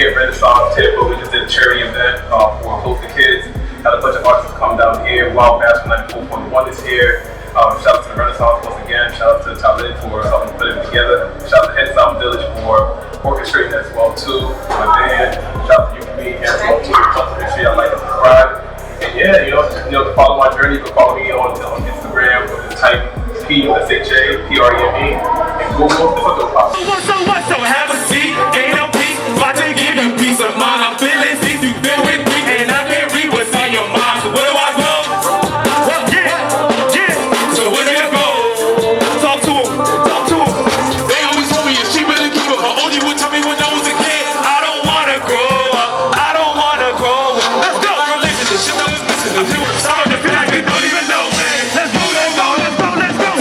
here at Renaissance Tampa. We just did a charity event for Close to Kids. Had a bunch of artists come down here. Wild Master 94.1 is here. Shout out to the Renaissance once again. Shout out to Talib for helping put it together. Shout out to Head Sound Village for orchestrating as well too. My band. Shout out to you and me as well too. Make sure y'all like and subscribe. And yeah, to follow my journey, you can follow me on Instagram with the type PUSHA PREME and Google. It's a dope pop. So have a seat, ain't no peace. About to give you peace of mind. I'm feeling deep, you feel with me, and I can't read what's on your mind. So where do I go? Well, yeah. So where do you go? Talk to him. They always told me it's cheaper to keep up. My OG would tell me when I was a kid, I don't wanna grow up. Let's go. Religion, the shit that was missing. I'm doing some of the things I don't even know, man. Let's go.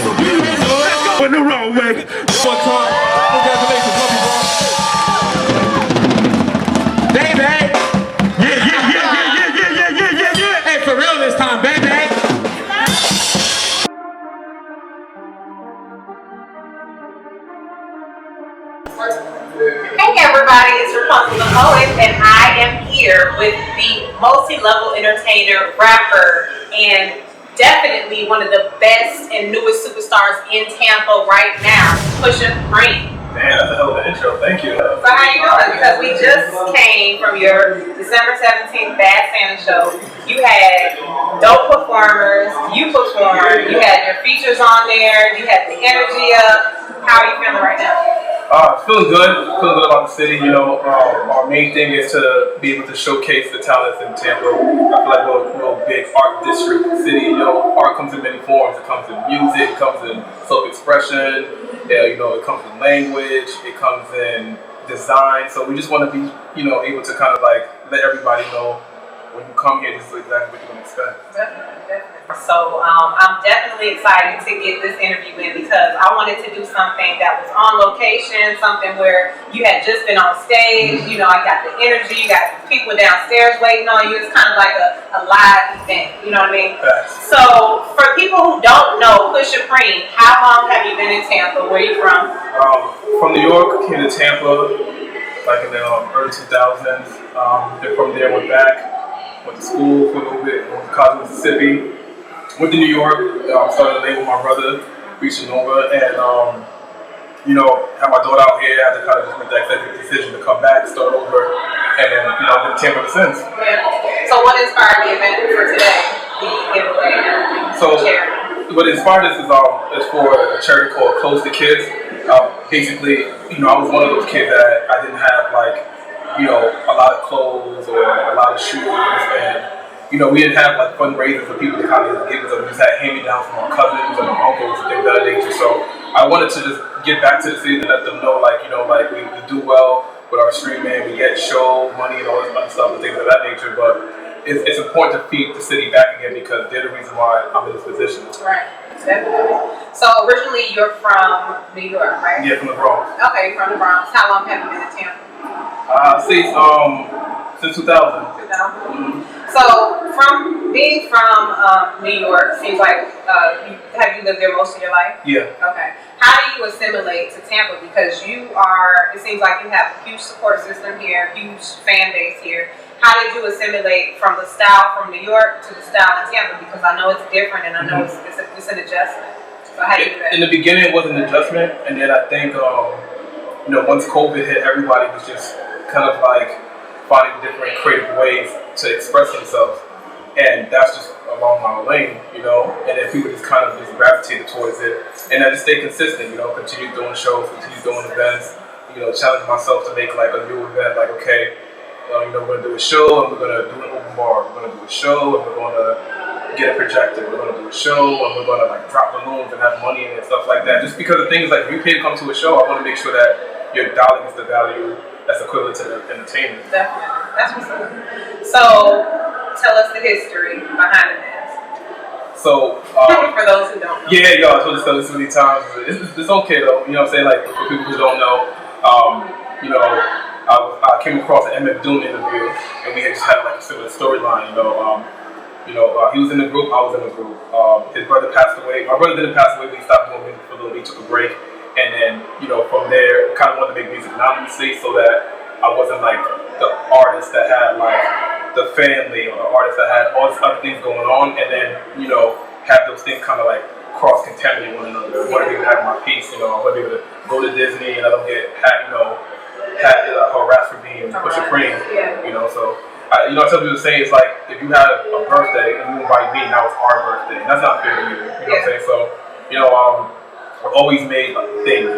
So we don't know. Let's go in the wrong way. One time. Congratulations, love you, bro. Baby. Yeah. Hey, for real this time, baby. Hey everybody, it's Ropunzell The Poet, and I am here with the multi-level entertainer, rapper, and definitely one of the best and newest superstars in Tampa right now, PUSHA PREME. Man, that's a hell of an intro. Thank you. So how you doing? Because we just came from your December 17th Bad Santa show. You had dope performers, you performed, you had your features on there, you had the energy up. How are you feeling right now? Feeling good about the city. Our main thing is to be able to showcase the talents in Tampa. I feel like we're a real big art district city. Art comes in many forms. It comes in music, it comes in self-expression, it comes in language, it comes in design. So we just want to be, able to kind of like let everybody know when you come here, this is exactly what you're going to expect. Definitely. So I'm definitely excited to get this interview in because I wanted to do something that was on location, something where you had just been on stage. I got the energy, you got people downstairs waiting on you. It's kind of like a live event, you know what I mean? Yes. So for people who don't know PUSHA PREME, how long have you been in Tampa? Where are you from? From New York, came to Tampa like in the early 2000s. Then from there went back. Went to school for a little bit, went to college in Mississippi, went to New York, started a label with my brother, reaching over, and had my daughter out here. I had to kind of just make that executive decision to come back, start over, and then I've been in Tampa ever since. Yeah. So what inspired the event for today? The giveaway and everything. So charity. What inspired this is for a charity called Close to Kids. Basically, I was one of those kids that I didn't have a lot of clothes or a lot of shoes, and we didn't have like fundraisers for people to kind of give us. We just had hand-me-downs from our cousins and our uncles and things of that nature. So I wanted to just get back to the city to let them know, we do well with our streaming, we get show money and all this other stuff and things of that nature. But it's important to feed the city back again because they're the reason why I'm in this position. Right. Definitely. So originally you're from New York, right? Yeah, from the Bronx. Okay, from the Bronx. How long have you been in Tampa? Since 2000. 2000. Mm-hmm. So being from New York, seems like have you lived there most of your life? Yeah. Okay. How do you assimilate to Tampa? Because it seems like you have a huge support system here, huge fan base here. How did you assimilate from the style from New York to the style in Tampa? Because I know it's different, and I know it's an adjustment. So how do you do that? In the beginning, it was an adjustment, and then I think once COVID hit, everybody was just kind of like finding different creative ways to express themselves, and that's just along my lane, and then people just kind of just gravitated towards it, and I just stayed consistent, continue doing shows, continue doing events, challenge myself to make like a new event, like okay. We're going to do a show and we're going to do an open bar. We're going to do a show and we're going to get a projector. We're going to do a show and we're going to drop balloons and have money in it and stuff like that. Just because the things if you pay to come to a show, I want to make sure that your dollar gets the value that's equivalent to the entertainment. Definitely. That's what's up. So tell us the history behind the mask. So for those who don't know. Yeah, y'all, I told you this so many times. It's okay though. I'm saying? Like for people who don't know, I came across an MF Doom interview, and we had just had like a similar storyline. He was in the group, I was in the group. His brother passed away. My brother didn't pass away, but he stopped doing music for a little bit. He took a break, and then from there, kind of wanted to make music anonymously so that I wasn't like the artists that had like the family, or the artists that had all these other things going on, and then have those things kind of like cross contaminate one another. I want to be able to have my peace. I want to be able to go to Disney and I don't get harassed for being PUSHA PREME. So. I tell people to say it's like if you have a birthday and you invite me, now it's our birthday. That's not fair to you. You know what I'm saying? So, I've always made things,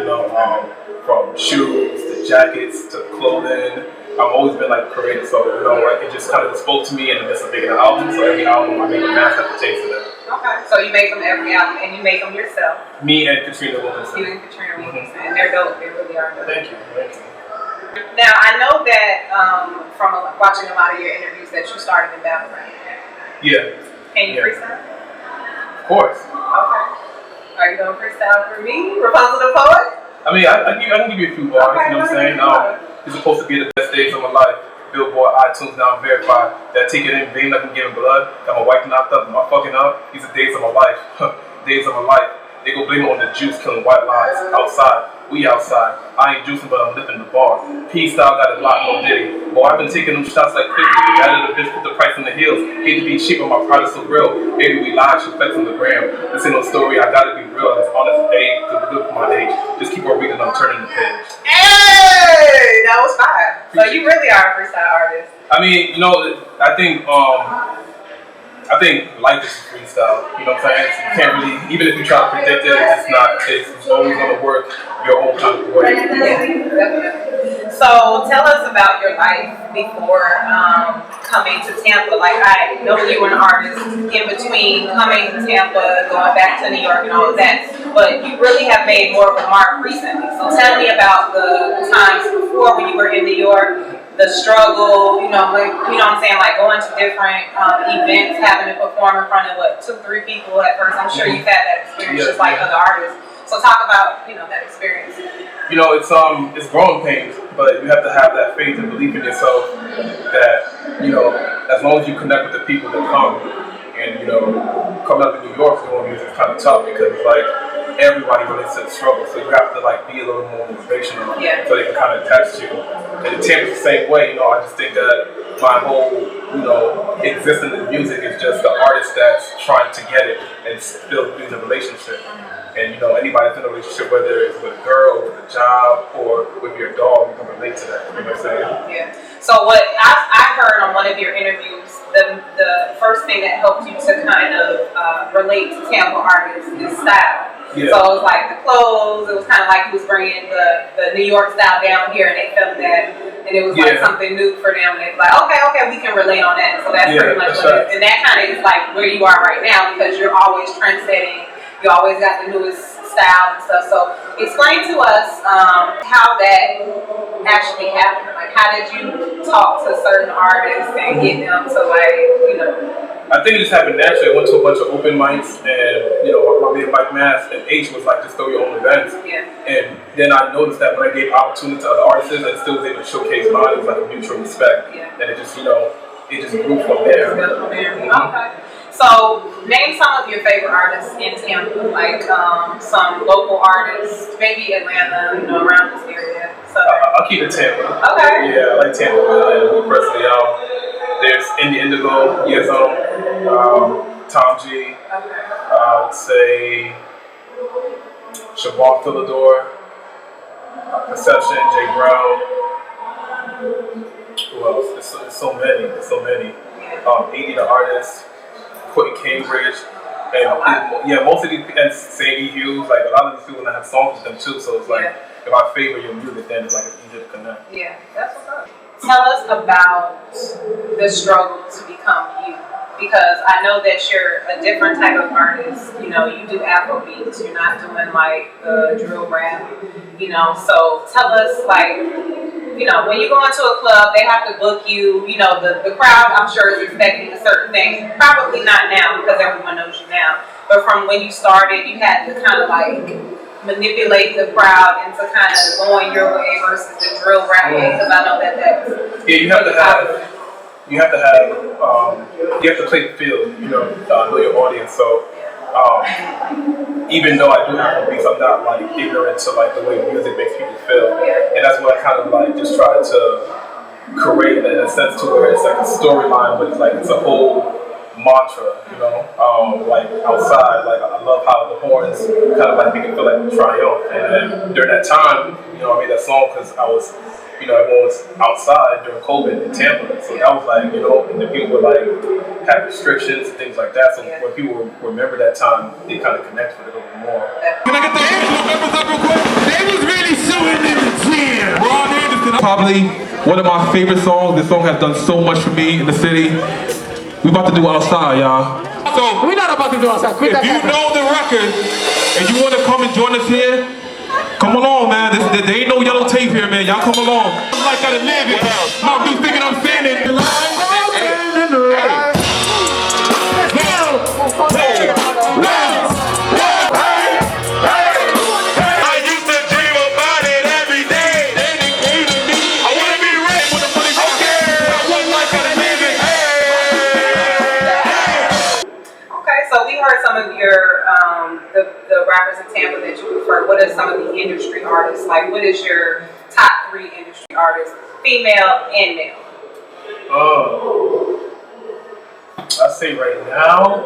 from shoes to jackets to clothing. I've always been like creative. So, like it just kind of spoke to me in the midst of making an album. So every album I make a mask that pertains to that. Okay. So you make them every album and you make them yourself? Me and Katrina Wilkinson. You and Katrina Wilkinson. And they're dope. They really are dope. Thank you. Now, I know that from watching a lot of your interviews that you started in battle rap. Yeah. Can you freestyle? Of course. Okay. Are you going to freestyle for me, Ropunzell The Poet? I mean, I can give you a few bars, okay, you know what I'm saying? It's supposed to be the best days of my life. Billboard, iTunes, now verified. That ticket in vain, like I'm giving blood. Got my wife knocked up, am I fucking up? These are days of my life. Days of my life. They go blame it on the juice, killing white lies. Outside, we outside. I ain't juicing, but I'm lifting the bar. P-style got a lot, no diddy. Boy, I've been taking them shots like 50. Added a bitch, put the price on the heels. Hate to be cheap, but my pride is so real. Baby, we lie, she flex on the gram. This ain't no story, I gotta be real. It's honest, babe, cause it's good for my age. Just keep on reading, I'm turning the page. Hey, that was fire. So you really are a freestyle artist. I mean, I think life is freestyle, you know what I'm saying? You can't really, even if you try to predict it, it's always going to work your own kind of way. Yeah. So tell us about your life before coming to Tampa. Like, I know you were an artist in between coming to Tampa, going back to New York and all of that, but you really have made more of a mark recently. So tell me about the times before when you were in New York, the struggle, you know what I'm saying, like going to different events, having to perform in front of 2-3 people at first. I'm sure you've had that experience just like other artists. So talk about, that experience. It's growing pains, but you have to have that faith and belief in yourself that, as long as you connect with the people that come, and, coming up in New York doing music is kind of tough because it's like everybody relates to the struggle, so you have to like be a little more motivational so they can kind of attach to you. And Tampa's the same way, I just think that my whole, existence in music is just the artist that's trying to get it and still be in a relationship. And anybody that's in a relationship, whether it's with a girl, with a job, or with your dog, you can relate to that. You know what I'm saying? Yeah. So what I heard on one of your interviews, the first thing that helped you to kind of relate to Tampa artists is style. Yeah. So it was like the clothes, it was kind of like he was bringing the New York style down here and they felt that, and it was like something new for them, and it's like, okay, we can relate on that. So that's pretty much what it is. And that kind of is like where you are right now because you're always trendsetting, you always got the newest style and stuff. So explain to us how that actually happened. Like, how did you talk to certain artists and get them to I think it just happened naturally. I went to a bunch of open mics and, my main mic mask, and H was like, just throw your own events. Yeah. And then I noticed that when I gave opportunity to other artists and still was able to showcase mine, it was like a mutual respect. Yeah. And it just, it just grew from there. Okay. So name some of your favorite artists in Tampa, like some local artists, maybe Atlanta, around this area. So I'll keep it Tampa. Okay. Yeah, I like Tampa. Me personally, there's Indie Indigo, Tom G. Okay. I would say Shabbat Philidor, Perception, Jay Brown. Who else? There's so many. Yeah. 80 the artist, Quentin Cambridge, and most of these and Sadie Hughes. Like a lot of these people that have songs with them too. So it's like if I favor your music, then it's like it's easy to connect. Yeah, that's what's up. Tell us about the struggle to become you. Because I know that you're a different type of artist. You do Afro beats. You're not doing like the drill rap. So tell us when you go into a club, they have to book you. The crowd, I'm sure, is expecting a certain thing. Probably not now because everyone knows you now. But from when you started, you had to kind of manipulate the crowd into kind of going your way versus the drill rap way. Because I know that's you have to have. You have to play the field, know your audience. So even though I do have beats, I'm not ignorant to the way music makes people feel, and that's what I kind of just try to created in a sense to where it's like a storyline, but it's a whole mantra, you know. Like outside, like I love how the horns kind of like make it feel like triumph. And then during that time, you know, I made that song because I was, you know, everyone was outside during COVID in Tampa, so that was like, you know, and the people would like have restrictions and things like that. So when people remember that time, they kind of connect with it a little more. Can I get the Angelo members up real quick? They was really shooting in the gym. Ron Anderson, probably one of my favorite songs. This song has done so much for me in the city. We about to do Outside, y'all. So We're not about to do Outside. Quit if you know the record and you want to come and join us here, come along, man. There ain't no yellow tape here, man. Y'all come along. I'm like gotta live it. Mount Dude thinking I'm standing. I used to dream about it every day. I wanna be rich with the money. I want like gotta live it. Okay, so we heard some of your the rappers in Tampa that you prefer. What are some of the industry artists? Like, what is your top 3 industry artists, female and male? I say right now,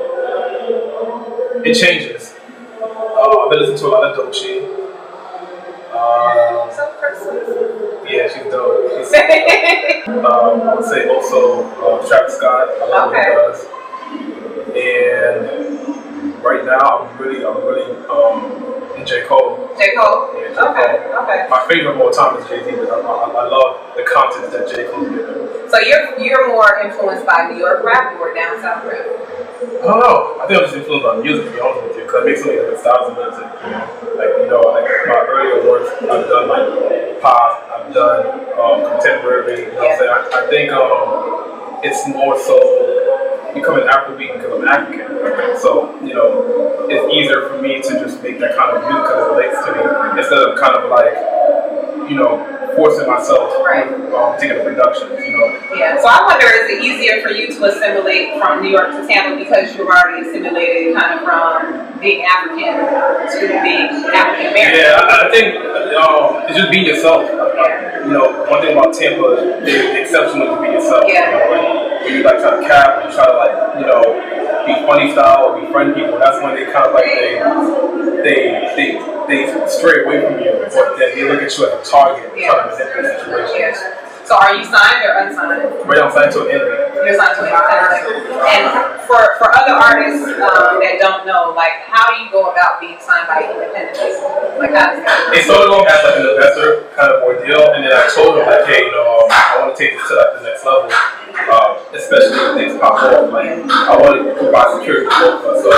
it changes. I've been listening to a lot of Dochi. So personal. Yeah, she's dope. I would say also Travis Scott. I love what he does. And right now, I'm really in J. Cole. J. Cole? Yeah, J. Cole. Okay. My favorite of all time is Jay-Z, but I love the content that J. Cole's giving. So you're more influenced by New York rap or down south rap? I don't know. I think I'm just influenced by music, to be honest with you, because I make so many different styles of music. Like my earlier works, I've done like pop, I've done contemporary. You know what I'm saying? I think it's more so becoming Afrobeat because I'm African. So, you know, it's easier for me to just make that kind of music because it relates to me instead of kind of like, you know, forcing myself with particular productions, you know. Yeah, so I wonder, is it easier for you to assimilate from New York to Tampa because you've already assimilated kind of from being African to being African American? Yeah, I think it's just being yourself. You know, one thing about Tampa is the exception when you be yourself. Yeah. You know, when you like try to cap, you try to like, you know, be funny style or befriend people. That's when they kind of like they stray away from you, but then they look at you as a target, trying to manipulate situations. So are you signed or unsigned? Right now I'm signed to an enemy. You're signed to an independent. And for other artists that don't know, like, how do you go about being signed by an independent label? Like, how does that work? It started off as like an investor kind of ordeal, and then I told them like, hey, you know, I want to take this to like the next level, especially when things pop off. Like, I want to provide security for both of us. So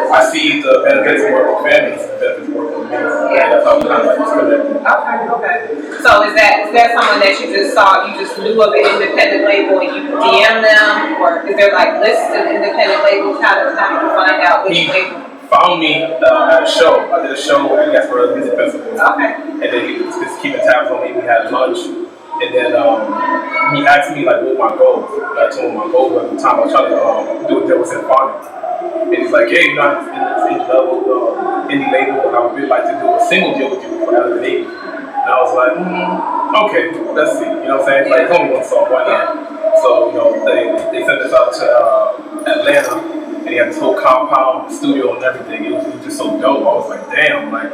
I see the benefits of working with families and the benefits of working with me. And that's how I'm kind of like disconnected. Okay. So is that someone that you just saw, you just knew of an independent label and you DM them, or is there like lists of independent labels? How did you find out which label? Found me at a show. I did a show at Gasparilla Music Festival. Okay. And then he was just keeping tabs on me. We had lunch. And then he asked me like what my goals. I told him my goals at the time. I was trying to do a deal with Symphonic. And he's like, hey, you know, I'm in this indie level, indie label, and I would really like to do a single deal with you for Advertisers. And I was like, okay, let's see. You know what I'm saying? Like, it's only one song, why not? So, you know, they sent us out to Atlanta, and he had this whole compound studio and everything. It was just so dope. I was like, damn, like,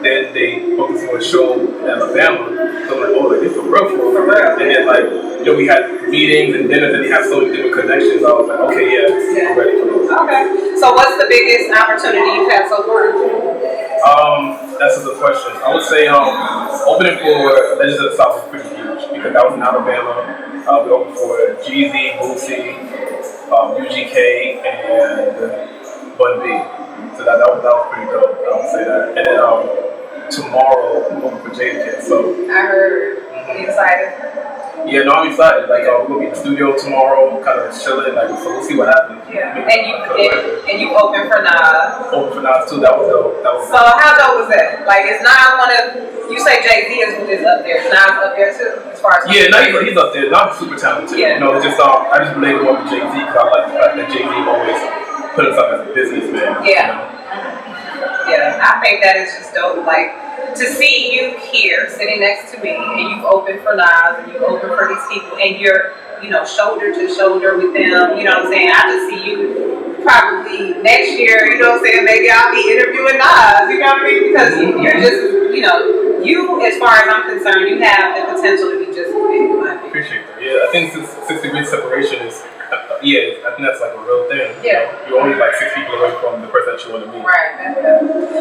then they booked us for a show in Alabama. So I'm like, oh, like, this is real for real. And then, like, you know, we had meetings and dinners, and he had so many different connections. I was like, okay, yeah, I'm ready for this. Okay. So what's the biggest opportunity you've had so far? That's a good question. I would say opening for Legends of the South was pretty huge because that was in Alabama. We opened for Jeezy, Boosie, UGK, and Bun B. So that was pretty dope. I would say that. And then tomorrow I'm opening for Jada. So I heard. Are you excited? Yeah, no, I'm excited. Like we're gonna be in the studio tomorrow, kind of chilling. Like, so we'll see what happens. Yeah. And you open for Nas. Open for Nas too. That was dope. So how dope was that? Like, is Nas one of? You say Jay-Z is up there. Is Nas up there too? As far as yeah, no, he's up there. Nas is super talented. Yeah. You know, it's just I just related more to Jay-Z because I like the fact that Jay-Z always put himself as a businessman. Yeah. You know? Yeah, I think that is just dope. Like, to see you here sitting next to me, and you've opened for Nas, and you've opened for these people, and you're, you know, shoulder to shoulder with them, you know what I'm saying? I just see you probably next year, you know what I'm saying? Maybe I'll be interviewing Nas, you know what I mean? Because you're just, you know, you, as far as I'm concerned, you have the potential to be just as big, in my opinion. Appreciate that. Yeah, I think 6 degrees separation is, yeah, I think that's like a real thing. Yeah. You're only like 6 people away from the person that you want to meet. Right.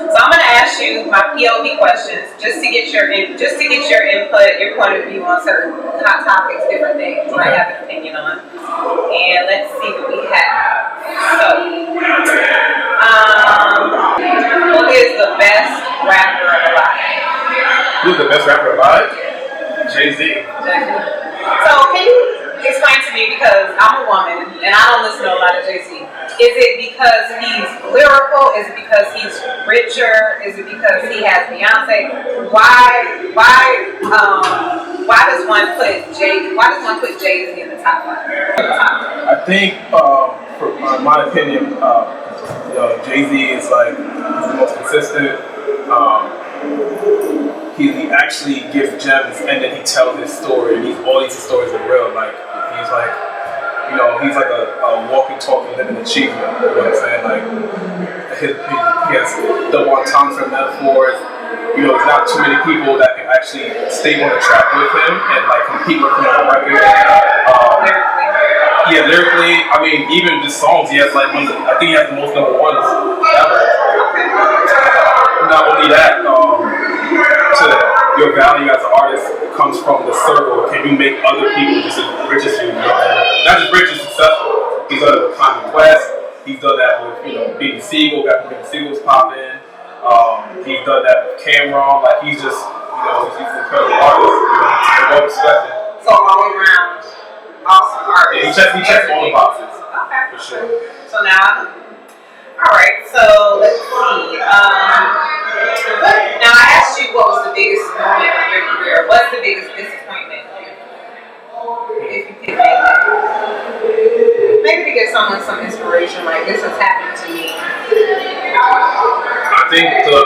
So I'm gonna ask you my POV questions just to get your input, your point of view on certain hot topics, different things you might have an opinion on. And let's see what we have. So, who is the best rapper alive? Who's the best rapper alive? Jay-Z. So can you explain to me, because I'm a woman and I don't listen to a lot of Jay-Z. Is it because he's lyrical? Is it because he's richer? Is it because he has Beyonce? Why does one put Jay-Z in the top 5? I think, for my opinion, Jay-Z is like he's the most consistent. He actually gives gems, and then he tells his story. And all these stories are real. Like he's like, you know, he's like a walking, talking, living achievement. You know what I'm saying? Like he has double entendre metaphors. You know, there's not too many people that can actually stay on the track with him and like compete with him on a record. Yeah, lyrically, I mean, even the songs, he has like I think he has the most number ones ever. Not only that, your value as an artist comes from the circle. Can you make other people just as rich as you? Not just rich, as successful. He's done it with Kanye West. He's done that with, you know, Beanie Siegel. Got Beanie Siegel's popping. He's done that with Cameron. Like he's just, you know, he's an incredible artist. You know, and well respected. So all around, awesome artist. Yeah, he checks all the boxes. Okay. For sure. So now, all right. So let's see. Now I asked you what was the biggest moment of your career. What's the biggest disappointment? If you could name it. Maybe to give someone some inspiration, like this has happened to me. I think the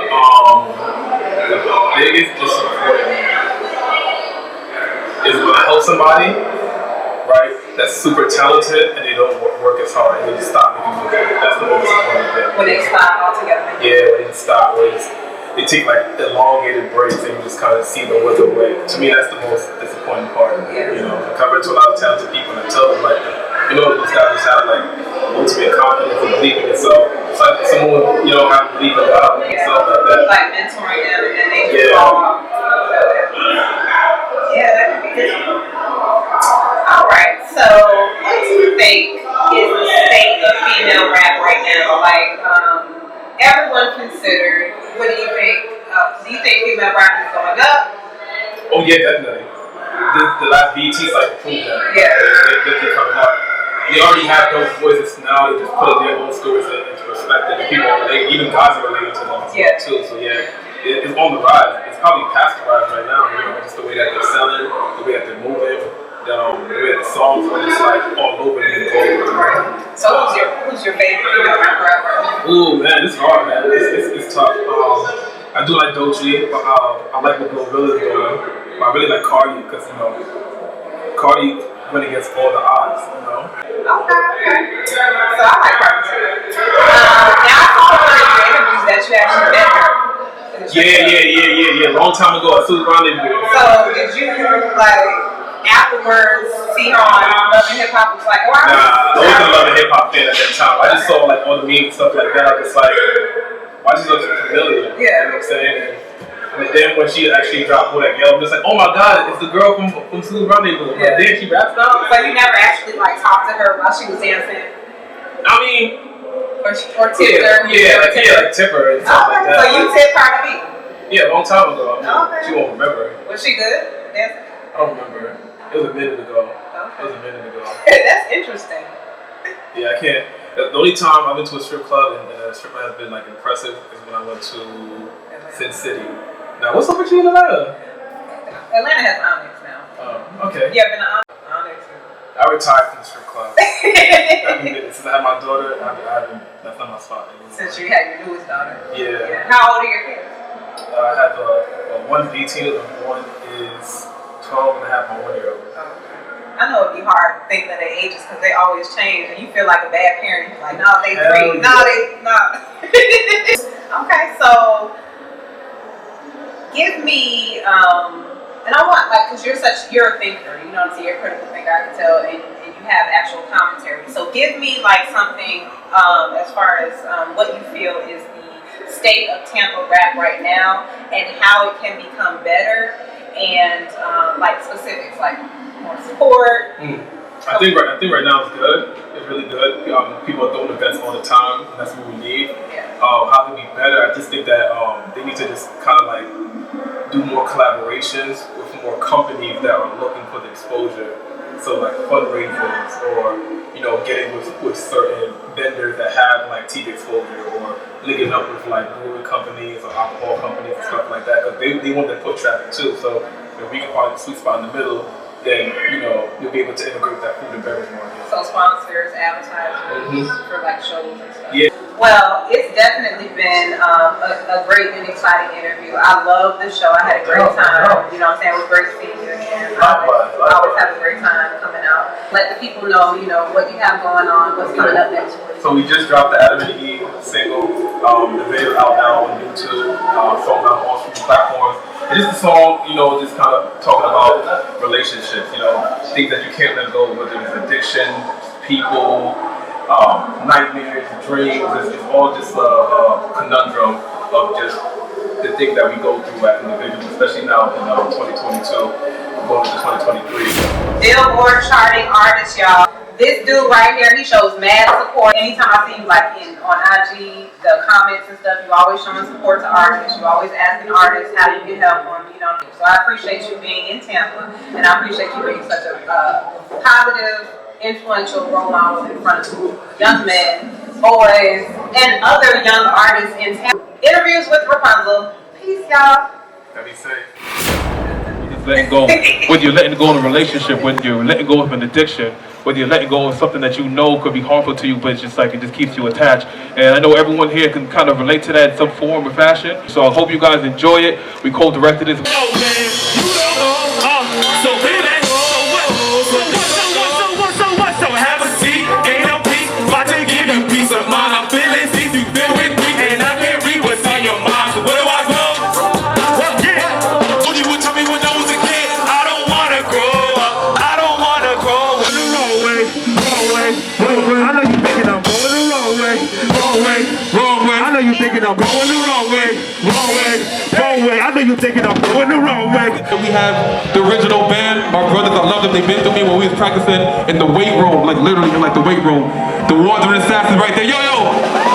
biggest disappointment is when I help somebody, right, that's super talented and they don't work as hard and they just stop making music. That's the most disappointing thing. When they stop altogether. Yeah, when they stop, they take like elongated breaks and you just kind of see the wither away. To me, that's the most disappointing part. Yeah. You know, I cover to a lot of talented people and I tell them like, you know, this guy just have like ultimate confidence and belief in himself. It's like someone, you know, have to believe in God and stuff like that. Like mentoring them and then they just fall off. Yeah, that could be difficult. Alright, so what do you think is the state of female rap right now? Like, everyone considered, what do you think? Do you think female rap is going up? Oh yeah, definitely. The last BT cycle proved that. Yeah. They're coming up. They already have those voices now. They just put their own stories into perspective. And people, even guys are relating to them as well too. So yeah, it's on the rise. It's probably past the rise right now. You know, just the way that they're selling, the way that they're moving, the way that the songs are just like all over the globe. So who's your favorite female rapper? Ooh man, it's hard, man. It's tough. I do like Doechii. I like what Glorilla is doing. I really like Cardi because, you know, Cardi went against all the odds, you know. Okay. So I like Cardi too. Now I saw one of your interviews that you actually met her. Yeah. Long time ago, at Sue's Rendezvous. So did you like afterwards see her on Love and Hip Hop? Was like, wow. Nah, I wasn't a Love and Hip Hop fan at that time. I just saw like all the memes and stuff like that. I was like, why does she look so familiar? Yeah. You know what I'm saying? And then when she actually dropped Who That Girl, I'm just like, oh my god, it's the girl from Sue's Rendezvous. Yeah. Like, damn, she raps now? So you never actually like talked to her while she was dancing? I mean, or tipped her? Like tip her and stuff like that. So you tipped her to me? Yeah, a long time ago. I mean, okay. She won't remember. Was she good dancing? I don't remember. It was a minute ago. Okay. It was a minute ago. That's interesting. Yeah, I can't. The only time I've been to a strip club and a strip club has been like impressive is when I went to Sin City. Now, what's up with you in Atlanta? Atlanta has Onyx now. Oh, okay. You ever been to Onyx? I retired from the strip club. Since I had my daughter, I haven't. That's not my spot anymore. Since you had your newest daughter. Yeah. How old are your kids? I have one's 18 and one is 12 and a half, my 1 year old. I know it'd be hard to think of their ages because they always change, and you feel like a bad parent. You're like, no, they Hell 3, no, they no. Okay, so give me, and I want because you're a thinker. You know what I'm saying? You're a critical thinker. I can tell, and you have actual commentary. So give me like something as far as what you feel is the state of Tampa rap right now, and how it can become better, and like specifics like. More support. I think right now it's good. It's really good. People are throwing events all the time, and that's what we need. Yeah. How to be better? I just think that they need to just kind of like do more collaborations with more companies that are looking for the exposure. So like fundraisers, or getting with certain vendors that have like TV exposure, or linking up with like brewery companies or alcohol companies and stuff like that, because they want that foot traffic too. So if we can find the sweet spot in the middle, then you'll be able to integrate that food and beverage market. So sponsors, advertisers for like shows and stuff. Yeah. Well, it's definitely been a great and exciting interview. I love the show. I had a great time. You know what I'm saying? It was great seeing you again. I always have a great time coming out. Let the people know, what you have going on, what's coming up next week. So we just dropped the Adam and Eve single. The video out now on YouTube, sold out on all streaming platforms. It's just a song, just kind of talking about relationships, things that you can't let go, whether it's addiction, people, nightmares, dreams. It's all just a conundrum of just the things that we go through as individuals, especially now in 2022, going into 2023. Billboard charting artist, y'all. This dude right here, he shows mad support. Anytime I see you on IG, the comments and stuff, you always showing support to artists. You always asking artists how you can help them, So I appreciate you being in Tampa, and I appreciate you being such a positive, influential role model in front of young men, boys, and other young artists in Tampa. Interviews with Ropunzell. Peace, y'all. Be safe. Letting go, whether you're letting go in a relationship, whether you're letting go of an addiction, whether you're letting go of something that you know could be harmful to you, but it's just like it just keeps you attached. And I know everyone here can kind of relate to that in some form or fashion. So I hope you guys enjoy it. We co-directed this. So have a seat, ain't no peace, about to give you peace of mind. I'm feeling things you feel with me, and I can't read what's on your mind. So where do I go? Only would tell me when I was a kid, I don't wanna grow up, I don't wanna grow up. The wrong way, wrong way, wrong way. I know you thinking I'm going the wrong way, wrong way, wrong way. I know you thinking I'm going the wrong way, wrong way, wrong way. I know you thinking I'm going the wrong way. We have the original band, my brothers, I love them. They've been through me when we was practicing in the weight room, like literally in like the weight room. The Wards of the Assassins right there. Yo, yo!